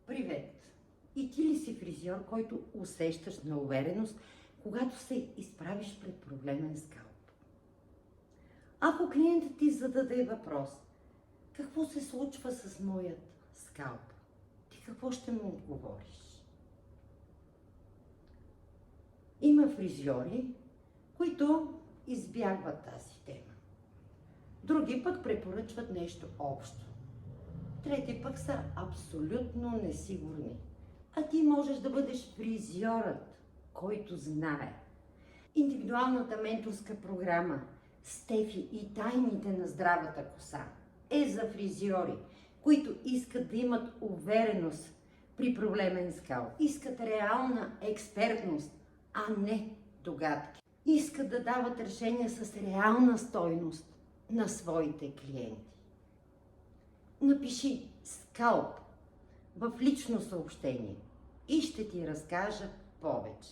Привет! И ти ли си фризьор, който усещаш неувереност, когато се изправиш пред проблемен скалп? Ако клиентът ти зададе въпрос: какво се случва с моят скалп? Ти какво ще му отговориш? Има фризьори, които избягват тази тема. Други пък препоръчват нещо общо. Трети пък са абсолютно несигурни. А ти можеш да бъдеш фризьорът, който знае. Индивидуалната менторска програма Стефи и тайните на здравата коса е за фризьори, които искат да имат увереност при проблемен скалп. Искат реална експертност, а не догадки. Искат да дават решения с реална стойност на своите клиенти. Напиши скалп в лично съобщение и ще ти разкажа повече.